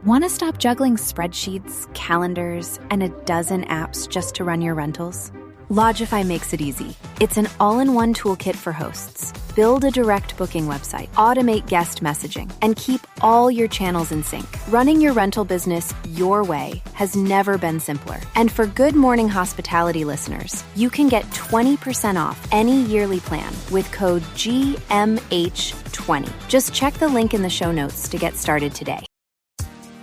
Want to stop juggling spreadsheets, calendars, and a dozen apps just to run your rentals? Lodgify makes it easy. It's an all-in-one toolkit for hosts. Build a direct booking website, automate guest messaging, and keep all your channels in sync. Running your rental business your way has never been simpler. And for Good Morning Hospitality listeners, you can get 20% off any yearly plan with code GMH20. Just check the link in the show notes to get started today.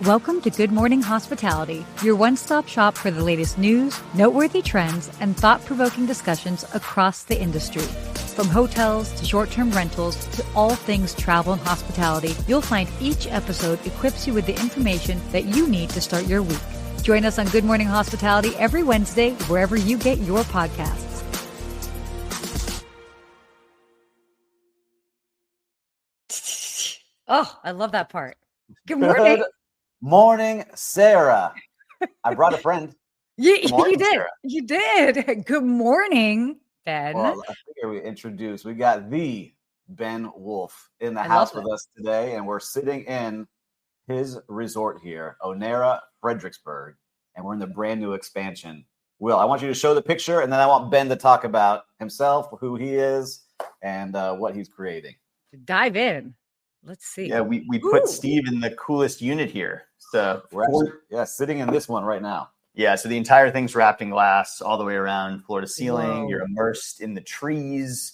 Welcome to Good Morning Hospitality, your one-stop shop for the latest news, noteworthy trends, and thought-provoking discussions across the industry. From hotels to short-term rentals to all things travel and hospitality, you'll find each episode equips you with the information that you need to start your week. Join us on Good Morning Hospitality every Wednesday, wherever you get your podcasts. Oh, I love that part. Good morning. Morning, Sarah. I brought a friend. You did. Sarah. You did. Good morning, Ben. Well, I figure we introduced. We got the Ben Wolf in the house with us today, and we're sitting in his resort here, Onera, Fredericksburg, and we're in the brand new expansion. Will, I want you to show the picture, and then I want Ben to talk about himself, who he is, and what he's creating. Dive in. Let's see. Yeah, we put Steve in the coolest unit here. So we're sitting in this one right now. Yeah, so the entire thing's wrapped in glass all the way around, floor to ceiling. Whoa. You're immersed in the trees.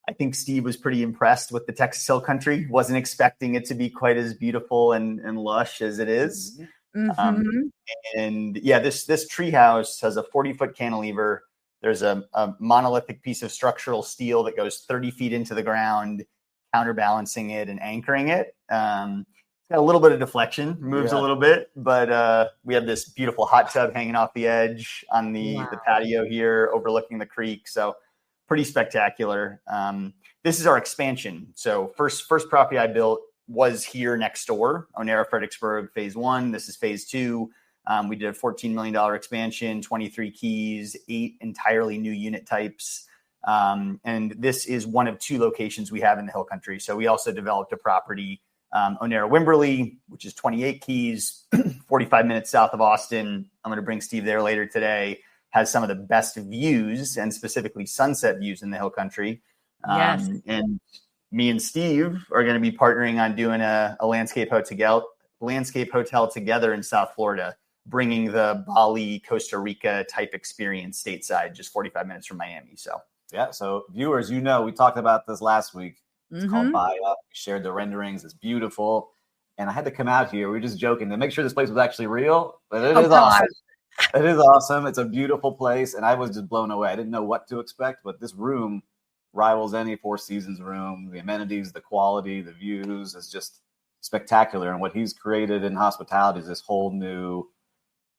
I think Steve was pretty impressed with the Texas Hill Country. Wasn't expecting it to be quite as beautiful and lush as it is. Mm-hmm. And yeah, this treehouse has a 40-foot cantilever. There's a monolithic piece of structural steel that goes 30 feet into the ground, counterbalancing it and anchoring it. It's got a little bit of deflection, moves a little bit, but we have this beautiful hot tub hanging off the edge on the patio here overlooking the creek. So pretty spectacular. This is our expansion. So first property I built was here next door, Onera, Fredericksburg, phase 1. This is phase 2. We did a $14 million expansion, 23 keys, 8 entirely new unit types. And this is one of 2 locations we have in the Hill Country. So we also developed a property, Onera Wimberley, which is 28 keys, 45 minutes south of Austin. I'm going to bring Steve there later today. Has some of the best views, and specifically sunset views in the Hill Country. Yes. And me and Steve are going to be partnering on doing a landscape hotel together in South Florida, bringing the Bali, Costa Rica type experience stateside, just 45 minutes from Miami. So viewers, we talked about this last week. It's called Buy Up. We shared the renderings. It's beautiful. And I had to come out here. We were just joking to make sure this place was actually real. But it is awesome. It is awesome. It's a beautiful place. And I was just blown away. I didn't know what to expect. But this room rivals any Four Seasons room. The amenities, the quality, the views is just spectacular. And what he's created in hospitality is this whole new,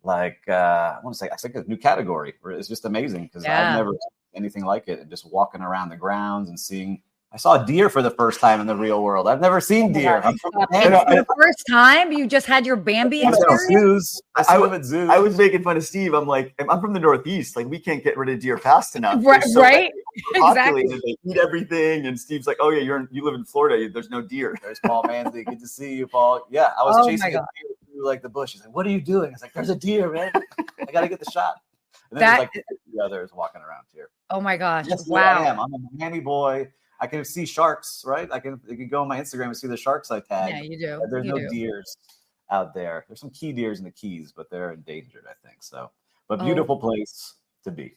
I think a new category. It's just amazing because I've never seen anything like it. And just walking around the grounds and seeing. I saw a deer for the first time in the real world. I've never seen deer. For the first time? You just had your Bambi experience? I live at zoos. I was making fun of Steve. I'm like, I'm from the Northeast. Like, we can't get rid of deer fast enough. Right? Exactly. They eat everything. And Steve's like, oh, yeah, you live in Florida. There's no deer. There's Paul Mansley. Good to see you, Paul. Yeah, I was chasing a deer through the bush. He's like, what are you doing? I was like, there's a deer, man. I got to get the shot. And then there's the others walking around here. Oh, my gosh. Yes, wow. I am. I'm a Miami boy. I can see sharks, right? You can go on my Instagram and see the sharks I tag. Yeah, you do. There's no deers out there. There's some key deers in the Keys, but they're endangered, I think. So, but beautiful place to be.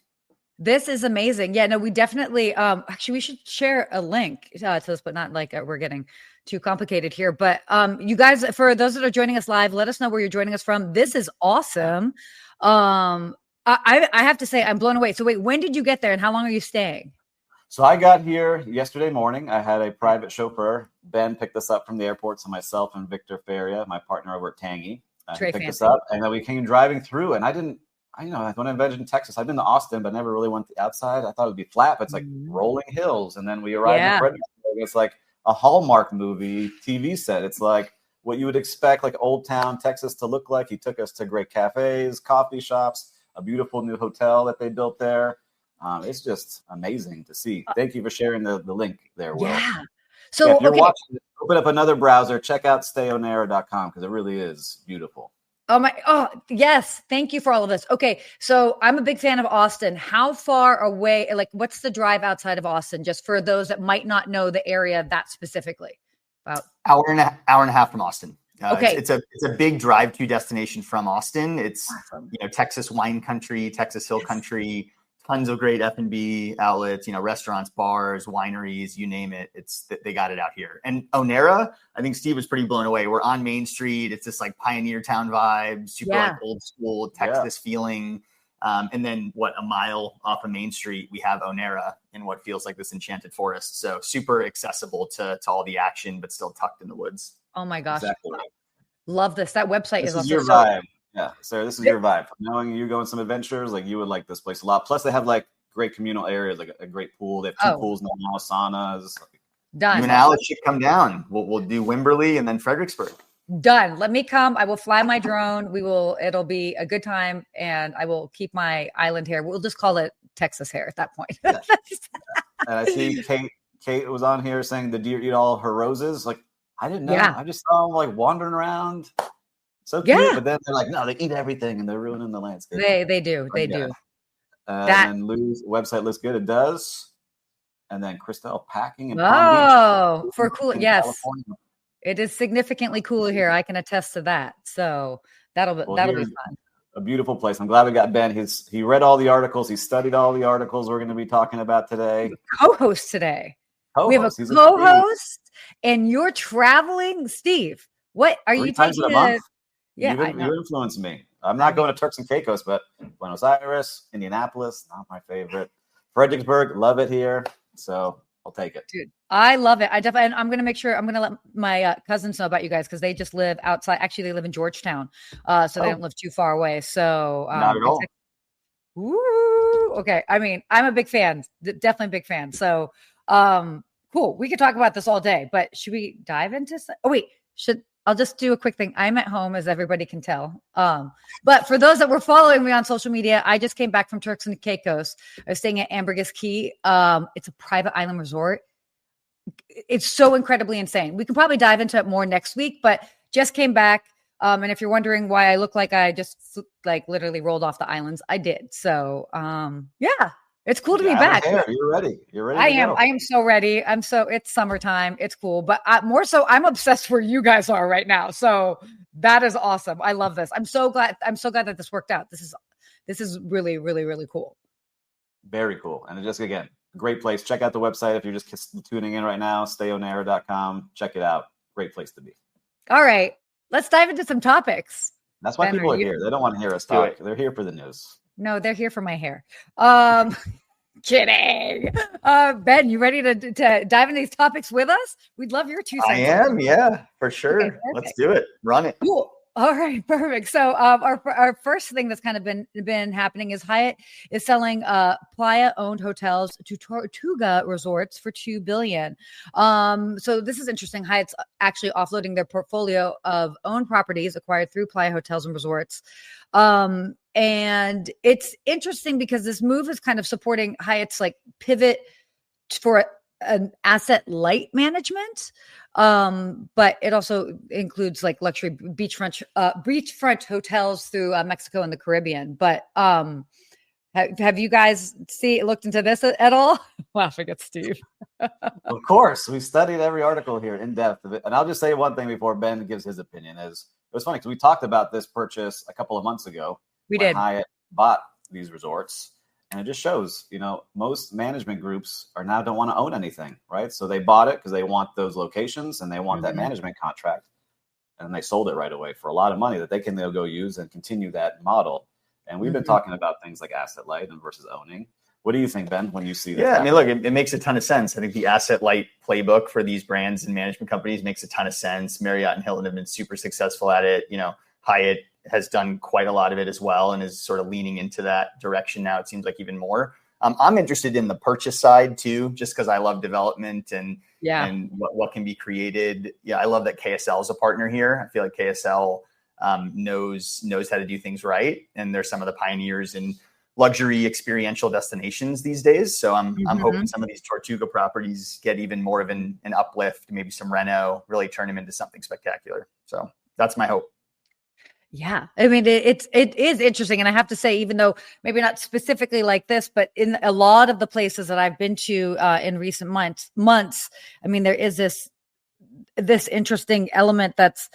This is amazing. Yeah, no, we definitely, actually, we should share a link to this, but not we're getting too complicated here. But you guys, for those that are joining us live, let us know where you're joining us from. This is awesome. I have to say, I'm blown away. So wait, when did you get there and how long are you staying? So I got here yesterday morning. I had a private chauffeur. Ben picked us up from the airport. So myself and Victor Feria, my partner over at Tangy, picked us up. And then we came driving through. And when I envisioned Texas, I've been to Austin, but never really went to the outside. I thought it would be flat, but it's like rolling hills. And then we arrived in Fredericksburg. It's like a Hallmark movie TV set. It's like what you would expect like Old Town Texas to look like. He took us to great cafes, coffee shops, a beautiful new hotel that they built there. It's just amazing to see. Thank you for sharing the link there, Will. Yeah. So if you're watching, open up another browser, check out stayonera.com because it really is beautiful. Oh, yes. Thank you for all of this. Okay. So I'm a big fan of Austin. How far away, like what's the drive outside of Austin? Just for those that might not know the area that specifically. About hour and a half from Austin. Okay. It's a big drive to destination from Austin. It's awesome. Texas wine country, Texas hill country, tons of great F&B outlets, restaurants, bars, wineries, you name it. They got it out here. And Onera, I think Steve was pretty blown away. We're on Main Street. It's this like pioneer town vibe, super like old school Texas feeling. And then a mile off of Main Street, we have Onera in what feels like this enchanted forest. So super accessible to all the action, but still tucked in the woods. Oh my gosh. Exactly right. Love this. That website is your vibe. Yeah, Sarah, this is your vibe. Knowing you go on some adventures, like you would like this place a lot. Plus, they have like great communal areas, like a great pool. They have 2 pools now, saunas. Done. You and Alex should come down. We'll do Wimberley and then Fredericksburg. Done. Let me come. I will fly my drone. It'll be a good time, and I will keep my island hair. We'll just call it Texas hair at that point. Yeah. And I see Kate was on here saying the deer eat all her roses. Like, I didn't know. Yeah. I just saw them like wandering around. So cute, but then they're like, no, they eat everything and they're ruining the landscape. They do. They do. And Lou's website looks good. It does. And then Christelle packing in Palm Beach. For cool. Yes. California. It is significantly cooler here. I can attest to that. So that'll be fun. A beautiful place. I'm glad we got Ben. He read all the articles. He studied all the articles we're going to be talking about today. Co-host today. We have a co-host and you're traveling. Steve, what are you taking? Yeah, you influenced me. I'm not going to Turks and Caicos, but Buenos Aires, Indianapolis, not my favorite. Fredericksburg, love it here. So I'll take it. Dude, I love it. I definitely, and I'm going to make sure I'm going to let my cousins know about you guys because they just live outside. Actually, they live in Georgetown. So they don't live too far away. So not at all. Okay. I mean, I'm a big fan, definitely a big fan. So cool. We could talk about this all day, but should we dive into I'll just do a quick thing. I'm at home, as everybody can tell. But for those that were following me on social media, I just came back from Turks and Caicos. I was staying at Ambergris Caye. It's a private island resort. It's so incredibly insane. We can probably dive into it more next week, but just came back. And if you're wondering why I look like I just literally rolled off the islands, I did. So yeah. It's cool to be back. You're ready. I am so ready. It's summertime. It's cool. But more so, I'm obsessed where you guys are right now. So that is awesome. I love this. I'm so glad that this worked out. This is really, really, really cool. Very cool. And just, again, great place. Check out the website if you're just tuning in right now, stayonera.com. Check it out. Great place to be. All right. Let's dive into some topics. That's why people are here. They don't want to hear us talk. They're here for the news. No, they're here for my hair. Kidding. Ben, you ready to dive into these topics with us? We'd love your 2 cents. I am. Yeah, for sure. Okay, let's do it. Run it. Cool. All right, perfect. So our first thing that's kind of been happening is Hyatt is selling Playa-owned hotels to Tortuga resorts for $2 billion. So this is interesting. Hyatt's actually offloading their portfolio of owned properties acquired through Playa Hotels and Resorts. And it's interesting because this move is kind of supporting Hyatt's pivot for an asset light management. But it also includes luxury beachfront hotels through Mexico and the Caribbean. But have you guys looked into this at all? Laughing at Steve. Of course, we studied every article here in depth of it. And I'll just say one thing before Ben gives his opinion. It was funny because we talked about this purchase a couple of months ago. We did. Hyatt bought these resorts. And it just shows, most management groups now don't want to own anything, right? So they bought it because they want those locations and they want that management contract. And they sold it right away for a lot of money that they can go use and continue that model. And we've been talking about things like asset light and versus owning. What do you think, Ben, when you see that? Yeah, I mean, look, it makes a ton of sense. I think the asset light playbook for these brands and management companies makes a ton of sense. Marriott and Hilton have been super successful at it. Hyatt has done quite a lot of it as well and is sort of leaning into that direction now. It seems like even more. I'm interested in the purchase side too, just because I love development and what can be created. Yeah, I love that KSL is a partner here. I feel like KSL knows how to do things right, and they're some of the pioneers in luxury experiential destinations these days. So I'm hoping some of these Tortuga properties get even more of an uplift, maybe some reno, really turn them into something spectacular. So that's my hope. Yeah. I mean, it is interesting. And I have to say, even though maybe not specifically like this, but in a lot of the places that I've been to in recent months, I mean, there is this interesting element that's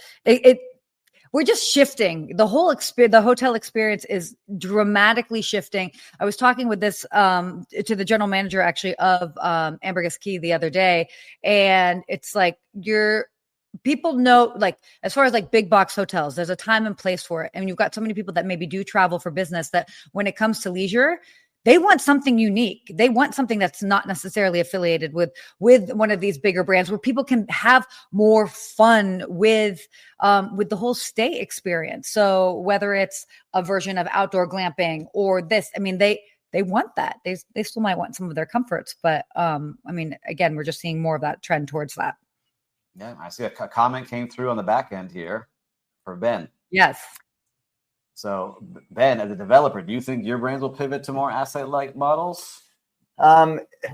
we're just shifting. The whole the hotel experience is dramatically shifting. I was talking with this to the general manager actually of Ambergris Caye the other day, and it's like people know, like, as far as like big box hotels, there's a time and place for it. And you've got so many people that maybe do travel for business that when it comes to leisure, they want something unique. They want something that's not necessarily affiliated with one of these bigger brands, where people can have more fun with the whole stay experience. So whether it's a version of outdoor glamping or this, I mean, they want that. They still might want some of their comforts, but I mean, again, we're just seeing more of that trend towards that. Yeah, I see a comment came through on the back end here for Ben. Yes. So, Ben, as a developer, do you think your brands will pivot to more asset-light models?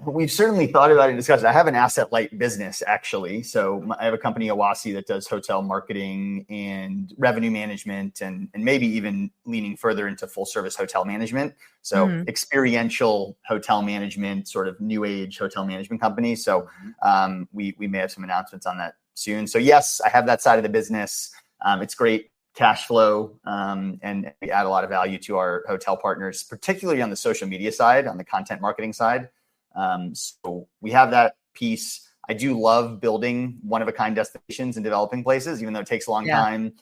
We've certainly thought about it and discussed it. I have an asset-light business, actually. So I have a company, Awasi, that does hotel marketing and revenue management, and maybe even leaning further into full-service hotel management. So experiential hotel management, sort of new age hotel management company. So we may have some announcements on that soon. So yes, I have that side of the business. It's great cash flow, and we add a lot of value to our hotel partners, particularly on the social media side, on the content marketing side. So we have that piece. I do love building one-of-a-kind destinations and developing places, even though it takes a long time.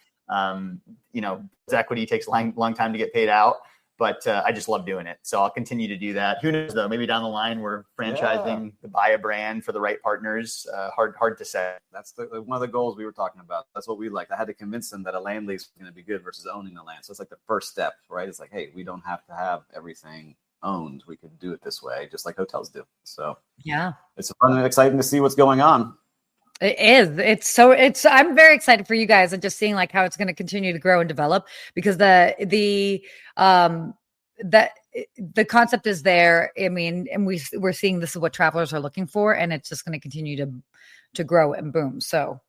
Equity takes a long time to get paid out, but I just love doing it. So I'll continue to do that. Who knows, though? Maybe down the line we're franchising to buy a brand for the right partners. Hard to say. That's one of the goals we were talking about. That's what we like. I had to convince them that a land lease was going to be good versus owning the land. So it's like the first step, right? It's like, hey, we don't have to have everything owned. We could do it this way, just like hotels do. So yeah, it's fun and exciting to see what's going on. It is. I'm very excited for you guys and just seeing like how it's going to continue to grow and develop, because the concept is there. I mean, and we're seeing this is what travelers are looking for, and it's just going to continue to grow and boom. So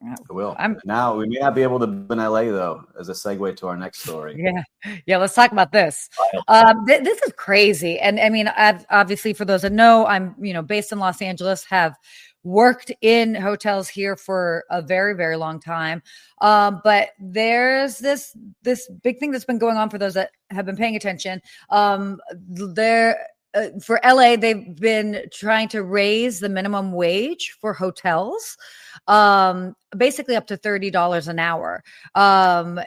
it will. Now we may not be able to in LA though, as a segue to our next story. Yeah. Let's talk about this. This is crazy. And I mean, obviously for those that know, I'm, based in Los Angeles, have worked in hotels here for a very, very long time. But there's this big thing that's been going on for those that have been paying attention. For LA, they've been trying to raise the minimum wage for hotels, basically up to $30 an hour.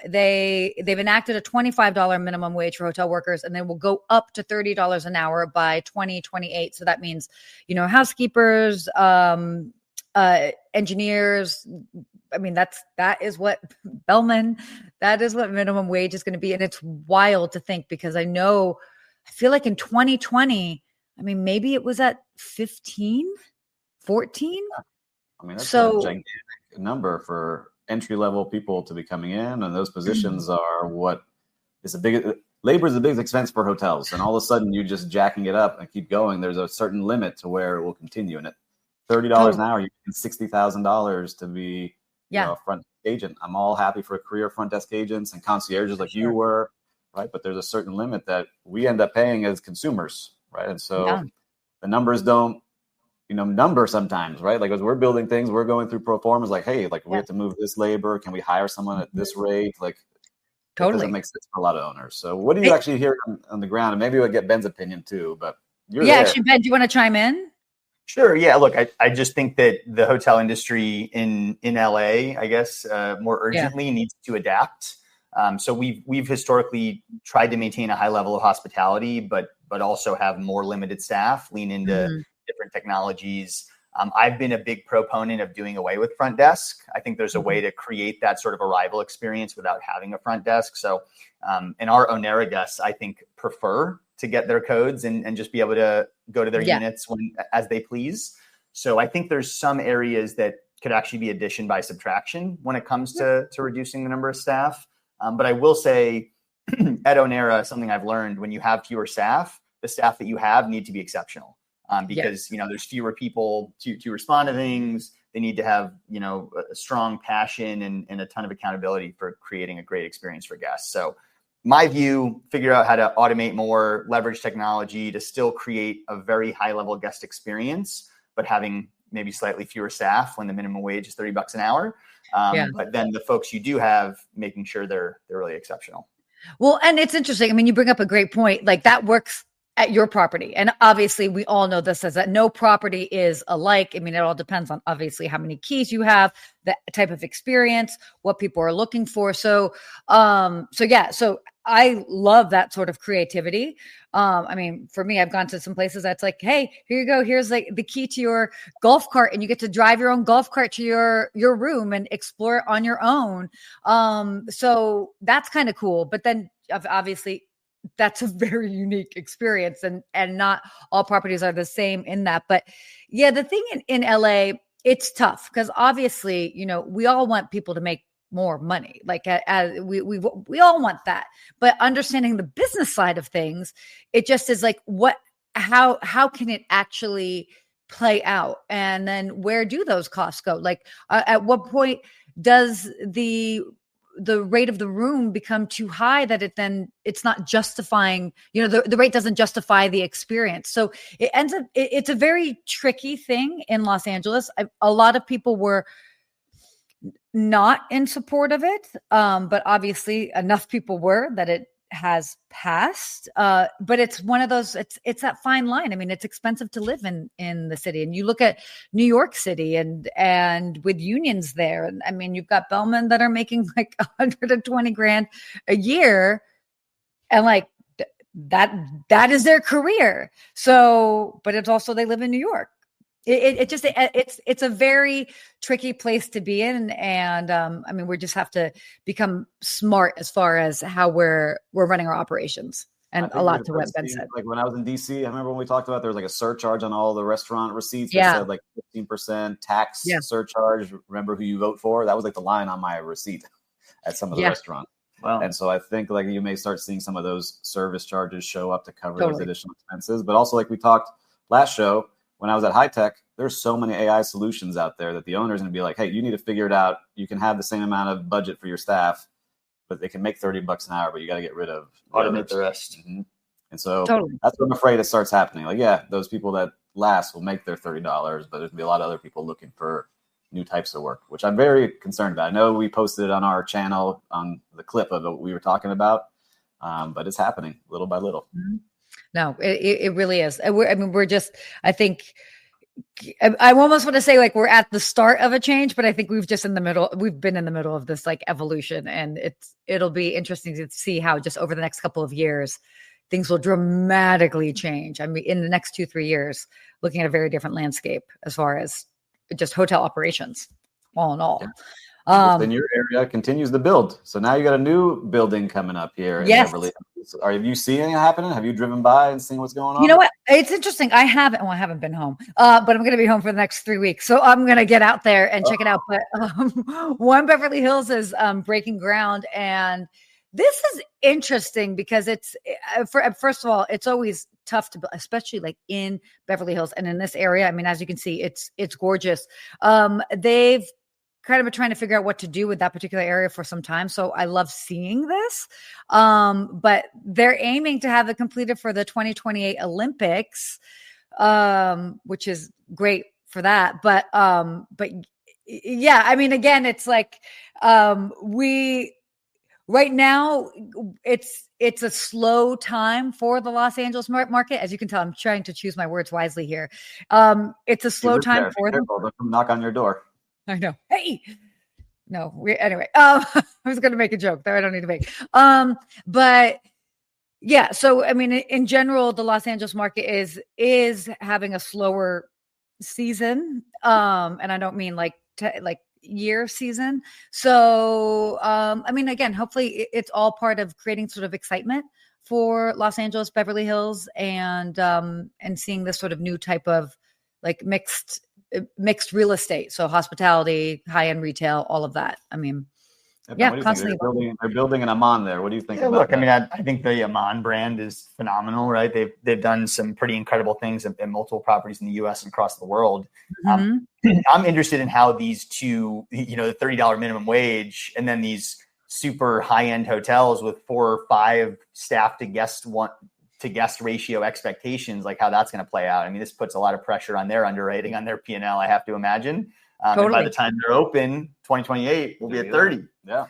They've enacted a $25 minimum wage for hotel workers, and they will go up to $30 an hour by 2028. So that means, housekeepers, engineers. I mean, that is what Bellman, that is what minimum wage is going to be. And it's wild to think, because I feel like in 2020, I mean, maybe it was at 15, 14. I mean, that's a gigantic number for entry-level people to be coming in. And those positions are labor is the biggest expense for hotels. And all of a sudden you just jacking it up and keep going. There's a certain limit to where it will continue. And at $30 an hour, you get $60,000 to be a front agent. I'm all happy for career front desk agents and concierges like you were. Right. But there's a certain limit that we end up paying as consumers. Right. And so the numbers don't, number sometimes. Right. Like as we're building things, we're going through pro formas like, hey, like we have to move this labor. Can we hire someone at this rate? Like, totally. It doesn't make sense for a lot of owners. So what do you actually hear on the ground? And maybe we'll get Ben's opinion too. But actually, Ben, do you want to chime in? Sure. Yeah. Look, I just think that the hotel industry in LA, I guess, more urgently needs to adapt. So we've historically tried to maintain a high level of hospitality, but also have more limited staff, lean into different technologies. I've been a big proponent of doing away with front desk. I think there's a way to create that sort of arrival experience without having a front desk. So, and our Onera guests, I think, prefer to get their codes and just be able to go to their units as they please. So I think there's some areas that could actually be addition by subtraction when it comes to reducing the number of staff. But I will say, at Onera, something I've learned: when you have fewer staff, the staff that you have need to be exceptional, because there's fewer people to respond to things. They need to have a strong passion and a ton of accountability for creating a great experience for guests. So my view, figure out how to automate more, leverage technology to still create a very high level guest experience, but having maybe slightly fewer staff when the minimum wage is $30 an hour. But then the folks you do have, making sure they're really exceptional. Well, and it's interesting. I mean, you bring up a great point. Like that works at your property. And obviously we all know this, is that no property is alike. I mean, it all depends on obviously how many keys you have, the type of experience, what people are looking for. So I love that sort of creativity. I mean, for me, I've gone to some places that's like, hey, here you go. Here's like the key to your golf cart, and you get to drive your own golf cart to your room and explore it on your own. So that's kind of cool. But then obviously that's a very unique experience, and not all properties are the same in that. But yeah, the thing in LA, it's tough because obviously, we all want people to make more money. Like we all want that, but understanding the business side of things, it just is like, how can it actually play out? And then where do those costs go? Like at what point does the rate of the room become too high that it's not justifying, the rate doesn't justify the experience. So it ends up, it's a very tricky thing in Los Angeles. A lot of people were not in support of it. But obviously enough people were that it has passed. But it's one of those, it's that fine line. I mean, it's expensive to live in the city. And you look at New York City and with unions there. And I mean, you've got bellmen that are making like 120 grand a year. And like that is their career. So, but it's also, they live in New York. It's a very tricky place to be in. And I mean, we just have to become smart as far as how we're running our operations, and a lot to what Ben said. Like when I was in DC, I remember when we talked about there was like a surcharge on all the restaurant receipts that said like 15% tax surcharge. Remember who you vote for? That was like the line on my receipt at some of the restaurants. Wow. And so I think like you may start seeing some of those service charges show up to cover those additional expenses. But also, like we talked last show, when I was at High Tech, there's so many AI solutions out there that the owner is going to be like, hey, you need to figure it out. You can have the same amount of budget for your staff, but they can make $30 an hour, but you got to get rid of automate the rest. Mm-hmm. And so that's what I'm afraid it starts happening. Like, yeah, those people that last will make their $30, but there's going to be a lot of other people looking for new types of work, which I'm very concerned about. I know we posted it on our channel on the clip of what we were talking about, but it's happening little by little. Mm-hmm. No, it really is. I think I almost want to say like we're at the start of a change, but I think we've been in the middle of this like evolution, and it'll be interesting to see how just over the next couple of years, things will dramatically change. I mean, in the next 2-3 years, looking at a very different landscape as far as just hotel operations, all in all. Yeah. Then your area continues to build. So now you got a new building coming up here. Yes. Have you seen anything happening? Have you driven by and seen what's going on? You know what? It's interesting. I haven't been home, but I'm going to be home for the next 3 weeks. So I'm going to get out there and check it out. But One Beverly Hills is breaking ground. And this is interesting because first of all, it's always tough to build, especially like in Beverly Hills and in this area. I mean, as you can see, it's gorgeous. They've kind of been trying to figure out what to do with that particular area for some time. So I love seeing this. But they're aiming to have it completed for the 2028 Olympics, which is great for that. But yeah, I mean, again, it's like right now it's a slow time for the Los Angeles market. As you can tell, I'm trying to choose my words wisely here. It's a slow time for them. They'll come knock on your door. I know. Hey, no. Anyway, I was going to make a joke that I don't need to make. But yeah. So I mean, in general, the Los Angeles market is having a slower season, and I don't mean like year season. So I mean, again, hopefully it's all part of creating sort of excitement for Los Angeles, Beverly Hills, and seeing this sort of new type of like mixed real estate. So hospitality, high-end retail, all of that. I mean, Yeah, constantly. They're building an Aman there. What do you think about look, that? I mean, I think the Aman brand is phenomenal, right? They've done some pretty incredible things in multiple properties in the U.S. and across the world. I'm interested in how these two, the $30 minimum wage, and then these super high-end hotels with 4 or 5 staff to guest ratio expectations, like how that's going to play out. I mean, this puts a lot of pressure on their underwriting, on their P&L, I have to imagine. And by the time they're open, 2028, we'll be at 30. Yeah.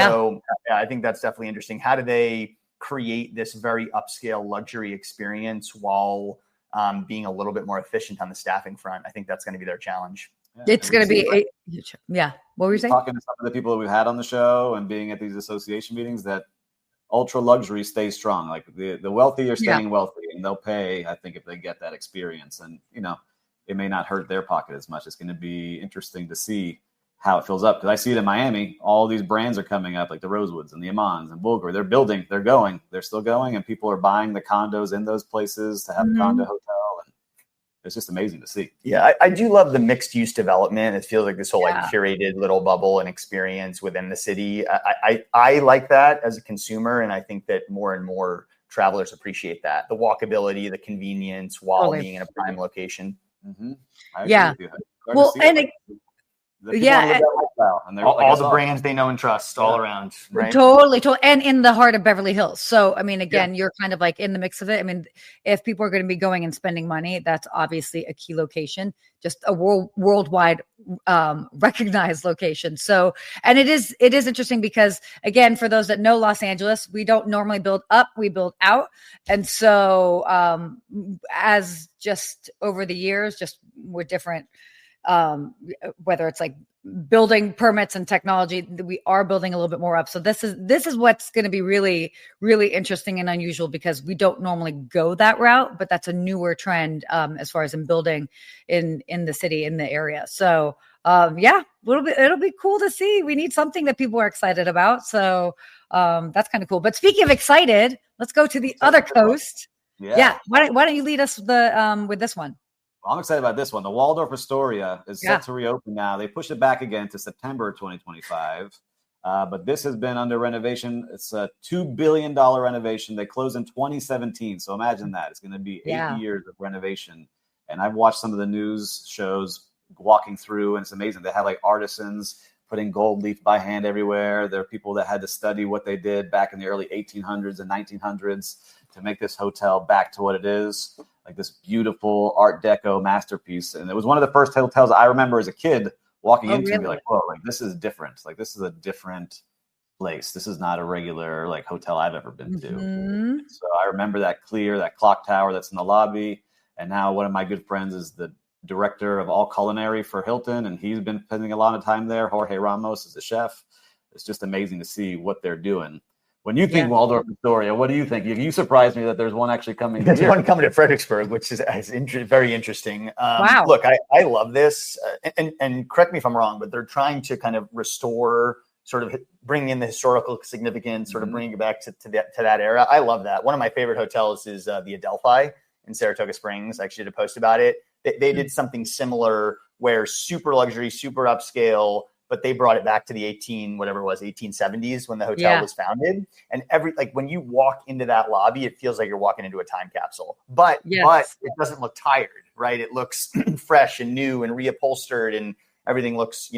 So I think that's definitely interesting. How do they create this very upscale luxury experience while being a little bit more efficient on the staffing front? I think that's going to be their challenge. Yeah, it's going to be What were you saying? Talking to some of the people that we've had on the show and being at these association meetings, that ultra luxury stays strong. Like the wealthy are staying wealthy, and they'll pay, I think, if they get that experience. And, it may not hurt their pocket as much. It's going to be interesting to see how it fills up. Because I see it in Miami. All these brands are coming up, like the Rosewoods and the Amans and Bulgar. They're building, they're still going, and people are buying the condos in those places to have a condo hotel. And it's just amazing to see. Yeah, I do love the mixed use development. It feels like this whole curated little bubble and experience within the city. I like that as a consumer, and I think that more and more travelers appreciate that. The walkability, the convenience, while being in a prime location. Mm-hmm. Well, and all the brands they know and trust all around, right? Totally. And in the heart of Beverly Hills. So, I mean, again, you're kind of like in the mix of it. I mean, if people are going to be going and spending money, that's obviously a key location, just a worldwide recognized location. So, and it is interesting because, again, for those that know Los Angeles, we don't normally build up, we build out. And so as just over the years, just with different, whether it's like building permits and technology, we are building a little bit more up. So this is what's going to be really, really interesting and unusual, because we don't normally go that route, but that's a newer trend as far as in building in the city, in the area. So it'll be cool to see. We need something that people are excited about. So that's kind of cool. But speaking of excited, let's go to the other coast. Yeah. Why don't you lead us with this one? Well, I'm excited about this one. The Waldorf Astoria is set to reopen now. They pushed it back again to September 2025. But this has been under renovation. It's a $2 billion renovation. They closed in 2017. So imagine that. It's going to be 8 years of renovation. And I've watched some of the news shows walking through, and it's amazing. They had like artisans putting gold leaf by hand everywhere. There are people that had to study what they did back in the early 1800s and 1900s to make this hotel back to what it is. Like this beautiful Art Deco masterpiece. And it was one of the first hotels I remember as a kid walking into and be like, whoa, like this is different. Like this is a different place. This is not a regular like hotel I've ever been to. So I remember that clock tower that's in the lobby. And now one of my good friends is the director of all culinary for Hilton. And he's been spending a lot of time there. Jorge Ramos is the chef. It's just amazing to see what they're doing. When you think Waldorf Astoria, what do you think? You surprised me that there's one actually coming. There's one coming to Fredericksburg, which is very interesting. Wow. Look, I love this. And correct me if I'm wrong, but they're trying to kind of restore, sort of bring in the historical significance, sort of bring it back to that era. I love that. One of my favorite hotels is the Adelphi in Saratoga Springs. I actually did a post about it. They did something similar where super luxury, super upscale, but they brought it back to the 1870s when the hotel was founded. And when you walk into that lobby, it feels like you're walking into a time capsule, but it doesn't look tired, right? It looks fresh and new and reupholstered, and everything looks,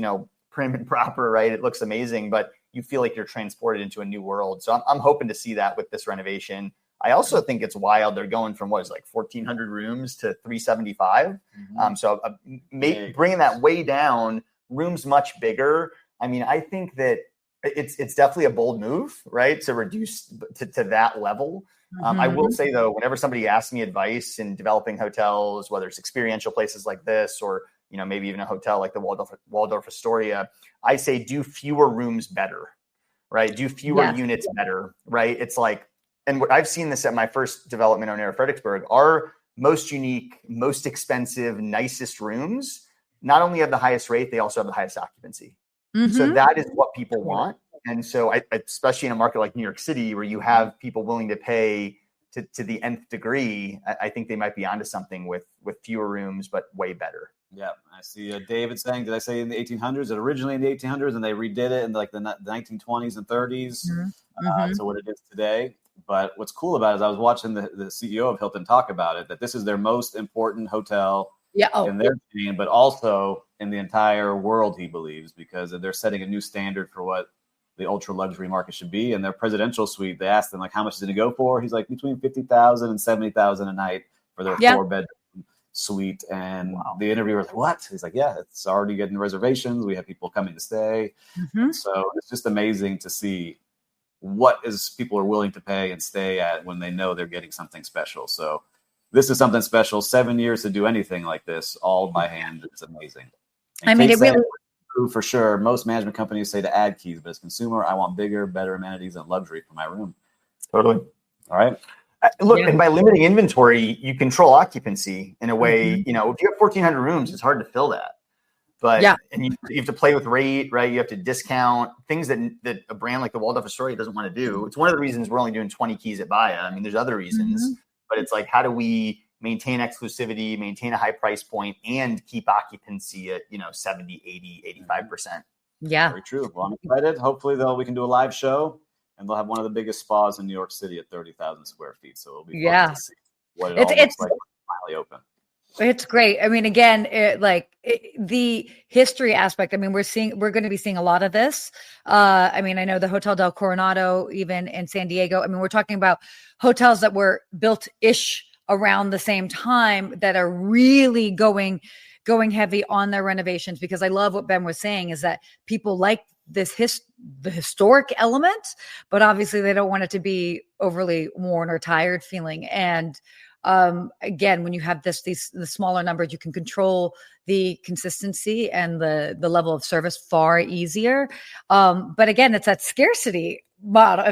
prim and proper, right? It looks amazing, but you feel like you're transported into a new world. So I'm hoping to see that with this renovation. I also think it's wild. They're going from 1,400 rooms to 375. So bringing that way down, rooms much bigger. I mean, I think that it's definitely a bold move, right? To reduce to that level. I will say though, whenever somebody asks me advice in developing hotels, whether it's experiential places like this, or, maybe even a hotel like the Waldorf Astoria, I say, do fewer rooms better, right? Do fewer units better, right? It's like, and I've seen this at my first development on Air Fredericksburg, our most unique, most expensive, nicest rooms not only have the highest rate, they also have the highest occupancy. So that is what people want. And so especially in a market like New York City, where you have people willing to pay to the nth degree, I think they might be onto something with fewer rooms, but way better. Yeah, I see David saying, did I say in the 1800s? It originally in the 1800s, and they redid it in like the 1920s and 30s to what it is today. But what's cool about it is I was watching the CEO of Hilton talk about it, that this is their most important hotel in their chain, but also in the entire world, he believes, because they're setting a new standard for what the ultra luxury market should be. And their presidential suite, they asked him, like, how much is it to go for? He's like, between $50,000 and $70,000 a night for their 4-bedroom suite. And the interviewer was like, what? He's like, yeah, it's already getting reservations. We have people coming to stay. So it's just amazing to see what is people are willing to pay and stay at when they know they're getting something special. So this is something special. 7 years to do anything like this, all by hand. It's amazing. And I mean, it really, for sure. Most management companies say to add keys, but as a consumer, I want bigger, better amenities and luxury for my room. Totally. All right. Look, and by limiting inventory, you control occupancy in a way. You know, if you have 1,400 rooms, it's hard to fill that. But and you have to play with rate, right? You have to discount things that a brand like the Waldorf Astoria doesn't want to do. It's one of the reasons we're only doing 20 keys at Baia. I mean, there's other reasons, but it's like, how do we maintain exclusivity, maintain a high price point, and keep occupancy at 70, 80, 85%? Yeah, very true. Well, I'm excited. Hopefully, we can do a live show. And they'll have one of the biggest spas in New York City at 30,000 square feet. So it'll be fun to see what it all looks like when it's finally open. It's great. I mean, again, the history aspect. I mean, we're going to be seeing a lot of this. I mean, I know the Hotel del Coronado, even in San Diego. I mean, we're talking about hotels that were built-ish around the same time that are really going heavy on their renovations, because I love what Ben was saying is that people like the historic element, but obviously they don't want it to be overly worn or tired feeling. And again, when you have the smaller numbers, you can control the consistency and the level of service far easier. But again, it's that scarcity model.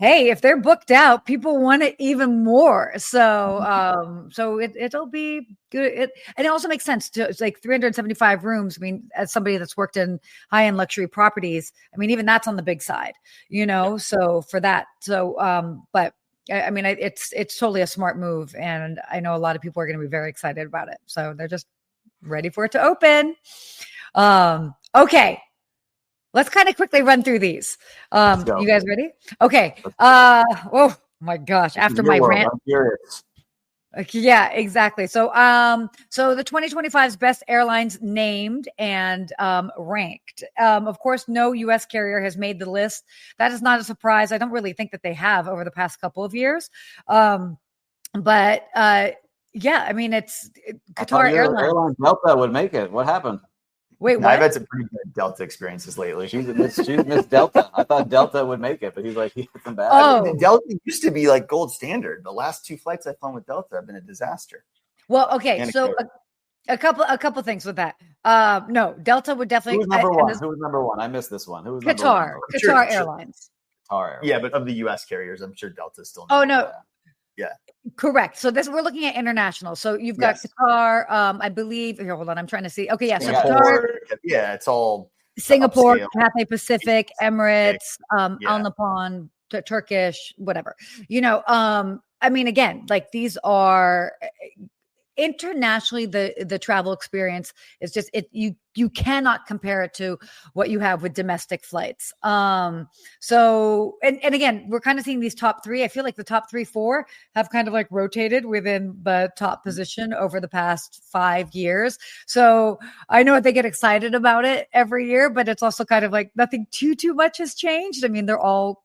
If they're booked out, people want it even more. So, it'll be good. And it also makes sense to, it's like 375 rooms. I mean, as somebody that's worked in high-end luxury properties, I mean, even that's on the big side, so for that. So, but I mean, it's totally a smart move. And I know a lot of people are going to be very excited about it. So they're just ready for it to open. Okay. Let's kind of quickly run through these. You guys ready? Okay. Oh my gosh. After my rant. I'm curious. Yeah, exactly. So the 2025's best airlines named and ranked. Of course, no U.S. carrier has made the list. That is not a surprise. I don't really think that they have over the past couple of years. But yeah, I mean, it's Qatar Airlines. Delta would make it. What happened? Wait, what? I've had some pretty good Delta experiences lately. She's Miss Delta. I thought Delta would make it, but he's like, he hit them bad. I mean, Delta used to be like gold standard. The last 2 flights I've flown with Delta have been a disaster. Well, okay, so a couple things with that. No, Delta would definitely. Who was number one? Who was number one? I missed this one. Who was Qatar? number one? Qatar Airlines. Qatar Airlines. Yeah, but of the U.S. carriers, I'm sure Delta's still. Oh no. Yeah. Correct. So we're looking at international. So you've got Qatar, I believe. Here, hold on. I'm trying to see. Okay, yeah. So Qatar, it's all Singapore, Cathay Pacific, Emirates, Al Nippon, Turkish, whatever. I mean, again, like these are internationally the travel experience is just you cannot compare it to what you have with domestic flights. So and again, we're kind of seeing these top three. I feel like the top 3-4 have kind of like rotated within the top position over the past 5 years. So I know they get excited about it every year, but it's also kind of like nothing too much has changed. I mean, they're all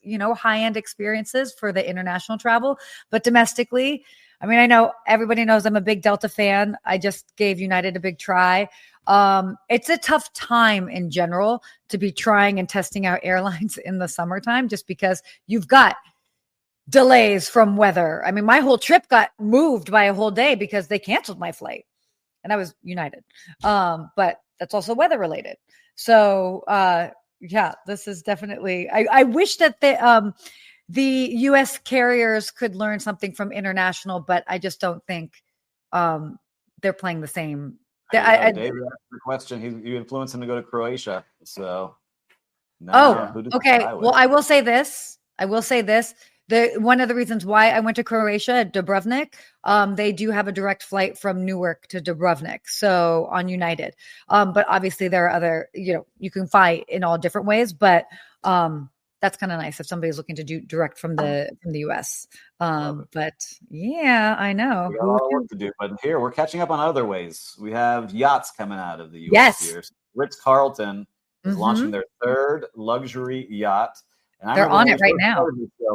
high-end experiences for the international travel, but domestically, I mean, I know everybody knows I'm a big Delta fan. I just gave United a big try. It's a tough time in general to be trying and testing out airlines in the summertime, just because you've got delays from weather. I mean, my whole trip got moved by a whole day because they canceled my flight, and I was United. But that's also weather related. So yeah, this is definitely, I wish that the U.S. carriers could learn something from international, but I just don't think they're playing the same. David asked the question. You influenced him to go to Croatia. So, okay. Well, I will say this. The One of the reasons why I went to Croatia, Dubrovnik, they do have a direct flight from Newark to Dubrovnik, so on United. But obviously there are other, you can fly in all different ways, but that's kind of nice if somebody's looking to do direct from the US. But yeah, I know. We got a lot of work to do, but here we're catching up on other ways. We have yachts coming out of the US Yes. here. Ritz-Carlton is launching their third luxury yacht. And they're on it right now.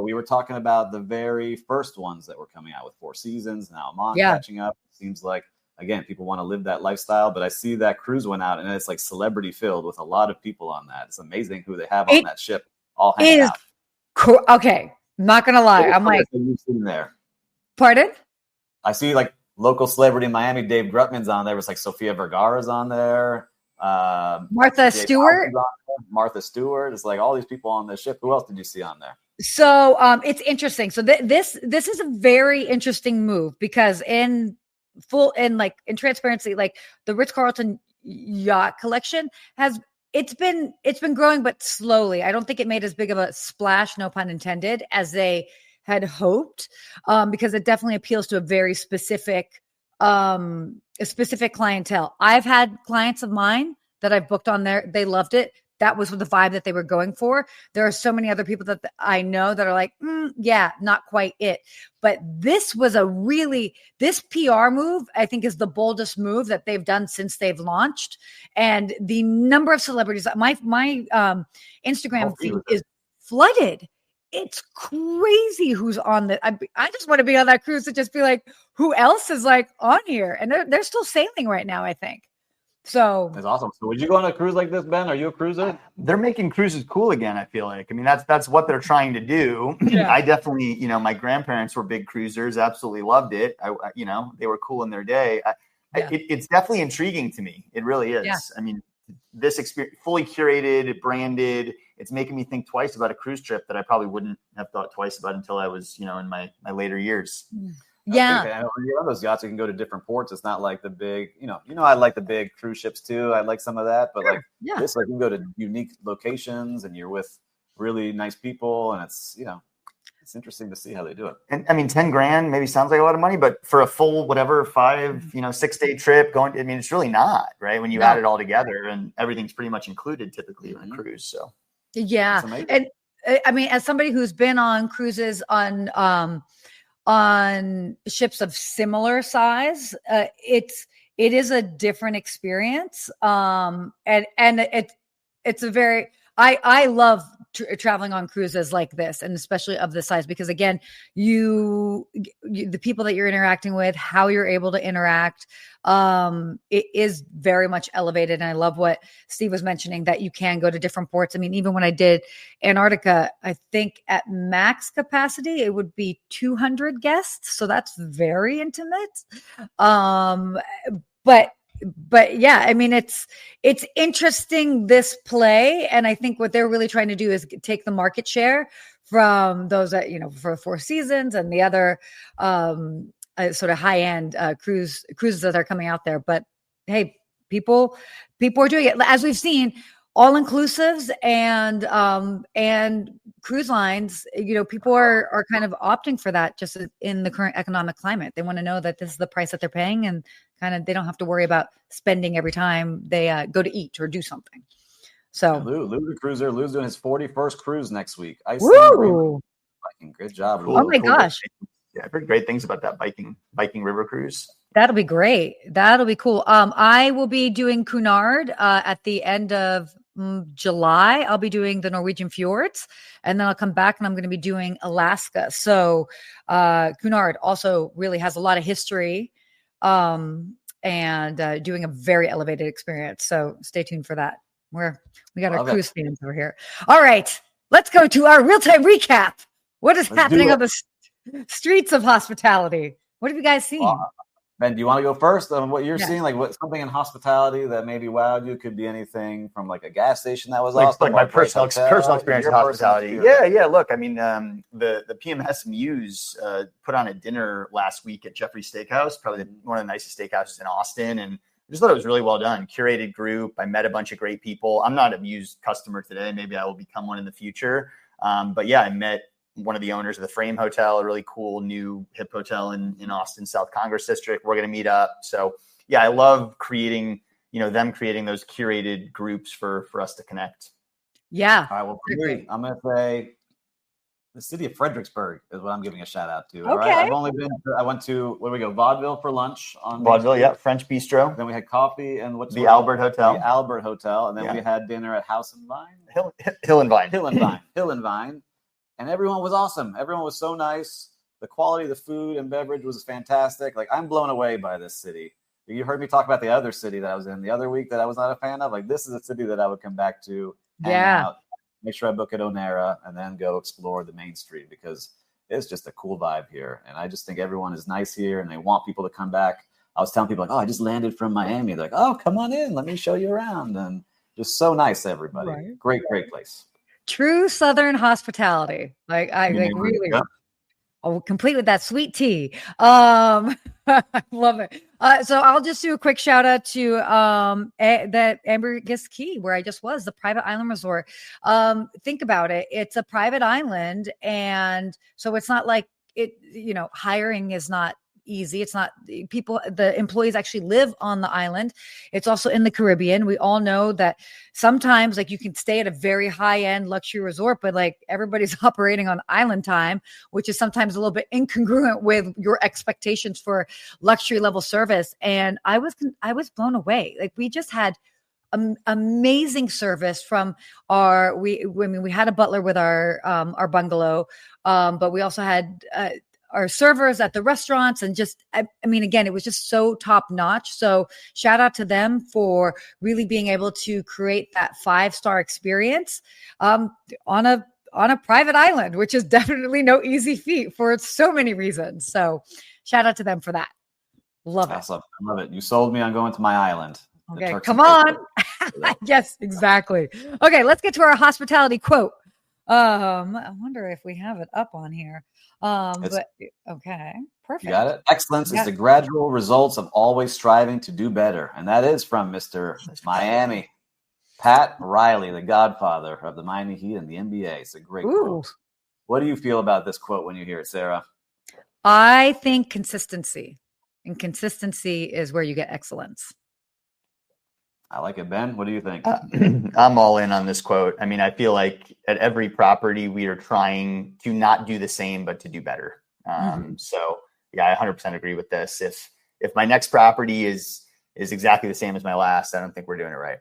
We were talking about the very first ones that were coming out with Four Seasons. Now I'm on catching up. It seems like, again, people want to live that lifestyle, but I see that cruise went out and it's like celebrity filled with a lot of people on that. It's amazing who they have on that ship all hanging out. Cool. Okay. Not going to lie. I'm like, you've seen there. Pardon? I see like local celebrity in Miami, Dave Grutman's on there. It's like Sofia Vergara's on there. Martha Stewart. Martha Stewart. It's like all these people on the ship. Who else did you see on there? So it's interesting. So this is a very interesting move because in transparency, like the Ritz-Carlton yacht collection it's been growing, but slowly. I don't think it made as big of a splash, no pun intended, as they had hoped, because it definitely appeals to a very specific clientele. I've had clients of mine that I've booked on there. They loved it. That was the vibe that they were going for. There are so many other people that I know that are like, yeah, not quite it. But this was this PR move, I think, is the boldest move that they've done since they've launched. And the number of celebrities, my Instagram feed is flooded. It's crazy who's on the. I just want to be on that cruise to just be like, who else is like on here? And they're still sailing right now, I think. So that's awesome. So would you go on a cruise like this, Ben? Are you a cruiser? They're making cruises cool again, I feel like. I mean, that's what they're trying to do. Yeah. I definitely, my grandparents were big cruisers, absolutely loved it. They were cool in their day. It's definitely intriguing to me. It really is. Yeah. I mean, this experience, fully curated, branded, it's making me think twice about a cruise trip that I probably wouldn't have thought twice about until I was, in my later years. Yeah. When you're on those yachts, you can go to different ports. It's not like the big, I like the big cruise ships too. I like some of that, but this, you can go to unique locations and you're with really nice people, and it's, it's interesting to see how they do it. And I mean, $10,000 maybe sounds like a lot of money, but for a full 6 day trip it's really not, right? When you add it all together, and everything's pretty much included typically in a cruise. So yeah. And I mean, as somebody who's been on cruises on ships of similar size, it is a different experience. And it's a very, I love traveling on cruises like this, and especially of this size, because again, you the people that you're interacting with, how you're able to interact, it is very much elevated. And I love what Steve was mentioning, that you can go to different ports. I mean, even when I did Antarctica, I think at max capacity, it would be 200 guests. So that's very intimate. But yeah, I mean, it's interesting, this play. And I think what they're really trying to do is take the market share from those that, for Four Seasons and the other sort of high end cruises that are coming out there. But hey, people are doing it, as we've seen. All inclusives and cruise lines, people are kind of opting for that just in the current economic climate. They want to know that this is the price that they're paying, and kind of they don't have to worry about spending every time they go to eat or do something. So Lou the cruiser, Lou's doing his 41st cruise next week. Woo! Good job. Cool. Oh my gosh. Yeah, I've heard great things about that Viking river cruise. That'll be great. That'll be cool. I will be doing Cunard at the end of July. I'll be doing the Norwegian fjords, and then I'll come back and I'm going to be doing Alaska. So Cunard also really has a lot of history, and doing a very elevated experience. So stay tuned for that. We got our cruise fans over here. All right, let's go to our real-time recap. What is happening on the streets of hospitality? What have you guys seen? Ben, do you want to go first on what you're seeing? Like something in hospitality that maybe wowed you? Could be anything from like a gas station that was awesome. Like my personal experience in hospitality. Yeah. Look, I mean, the PMS Muse put on a dinner last week at Jeffrey's Steakhouse, probably one of the nicest steakhouses in Austin. And I just thought it was really well done. Curated group. I met a bunch of great people. I'm not a Muse customer today. Maybe I will become one in the future. But yeah, I met one of the owners of the Frame Hotel, a really cool new hip hotel in Austin, South Congress District. We're going to meet up. So yeah, I love creating, them creating those curated groups for us to connect. Yeah. All right. Well, for me, I'm going to say the city of Fredericksburg is what I'm giving a shout out to. Okay. All right. I went to, where we go? Vaudeville for lunch on Vaudeville. Yeah. French Bistro. Then we had coffee and the Albert Hotel. The Albert Hotel. And then we had dinner at House and Vine. Hill and Vine. Hill and Vine. And everyone was awesome. Everyone was so nice. The quality of the food and beverage was fantastic. Like, I'm blown away by this city. You heard me talk about the other city that I was in the other week that I was not a fan of. Like, this is a city that I would come back to, hang out, make sure I book at Onera, and then go explore the main street, because it's just a cool vibe here. And I just think everyone is nice here and they want people to come back. I was telling people, like, oh, I just landed from Miami. They're like, oh, come on in. Let me show you around. And just so nice, everybody. Right. Great place. True Southern hospitality. Really. Yeah. Oh, complete with that sweet tea. I love it. So I'll just do a quick shout out to that Ambergris Key, where I just was, the private island resort. Think about it. It's a private island. And so it's not like hiring is not easy. It's not the employees actually live on the island. It's also in the Caribbean. We all know that sometimes, like, you can stay at a very high end luxury resort, but like everybody's operating on island time, which is sometimes a little bit incongruent with your expectations for luxury level service. And I was blown away. Like, we just had amazing service from we had a butler with our bungalow, but we also had our servers at the restaurants, and just, again, it was just so top notch. So shout out to them for really being able to create that 5-star experience on a private island, which is definitely no easy feat for so many reasons. So shout out to them for that. Love it. Awesome. I love it. You sold me on going to my island. Okay, come on. Yes, exactly. Okay, let's get to our hospitality quote. I wonder if we have it up on here. But okay, perfect. You got it. Excellence is the gradual results of always striving to do better. And that is from Mr. Miami, Pat Riley, the godfather of the Miami Heat and the NBA. It's a great quote. What do you feel about this quote when you hear it, Sarah? I think consistency. And consistency is where you get excellence. I like it, Ben. What do you think? I'm all in on this quote. I mean, I feel like at every property we are trying to not do the same, but to do better. So yeah, I 100% agree with this. If my next property is exactly the same as my last, I don't think we're doing it right.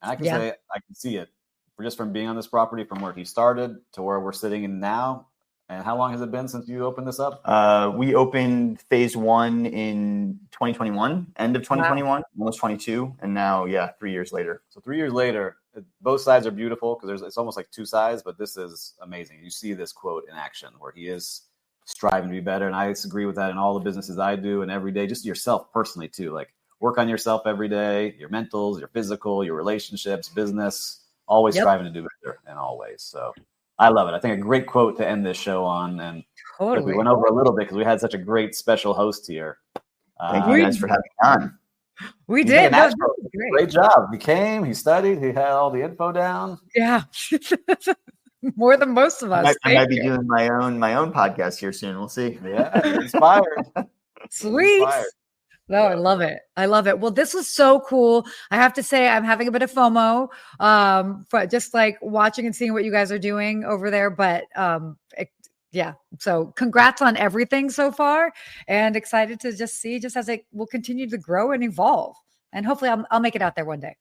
And I can say I can see it just from being on this property, from where he started to where we're sitting in now. And how long has it been since you opened this up? We opened phase 1 in 2021, end of 2021, almost 22. And now, 3 years later. So 3 years later, both sides are beautiful, because it's almost like two sides, but this is amazing. You see this quote in action where he is striving to be better. And I agree with that in all the businesses I do, and every day, just yourself personally too. Like, work on yourself every day, your mentals, your physical, your relationships, business, always striving to do better in all ways. So I love it. I think a great quote to end this show on. And we went over a little bit because we had such a great special host here. Thank you guys for having me on. We did. Great job. He came, he studied, he had all the info down. Yeah. More than most of us. I might be doing my own podcast here soon. We'll see. Yeah, inspired. Sweet. Inspired. No, I love it. I love it. Well, this was so cool. I have to say, I'm having a bit of FOMO, for just like watching and seeing what you guys are doing over there. But so congrats on everything so far, and excited to just see as it will continue to grow and evolve. And hopefully I'll make it out there one day.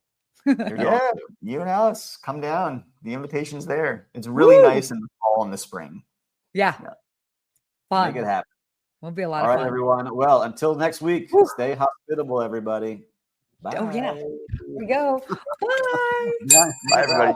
Yeah, you and Alice, come down. The invitation's there. It's really nice in the fall and the spring. Yeah. Fun. Make it happen. Will be a lot of fun. All right, everyone. Well, until next week, stay hospitable, everybody. Bye. Oh, yeah. Here we go. Bye. Bye, everybody.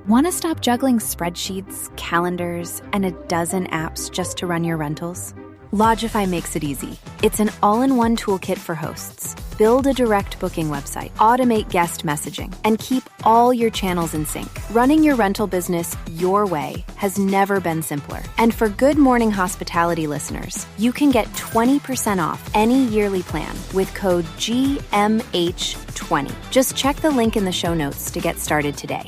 Want to stop juggling spreadsheets, calendars, and a dozen apps just to run your rentals? Lodgify makes it easy. It's an all-in-one toolkit for hosts. Build a direct booking website, automate guest messaging, and keep all your channels in sync. Running your rental business your way has never been simpler. And for Good Morning Hospitality listeners, you can get 20% off any yearly plan with code GMH20. Just check the link in the show notes to get started today.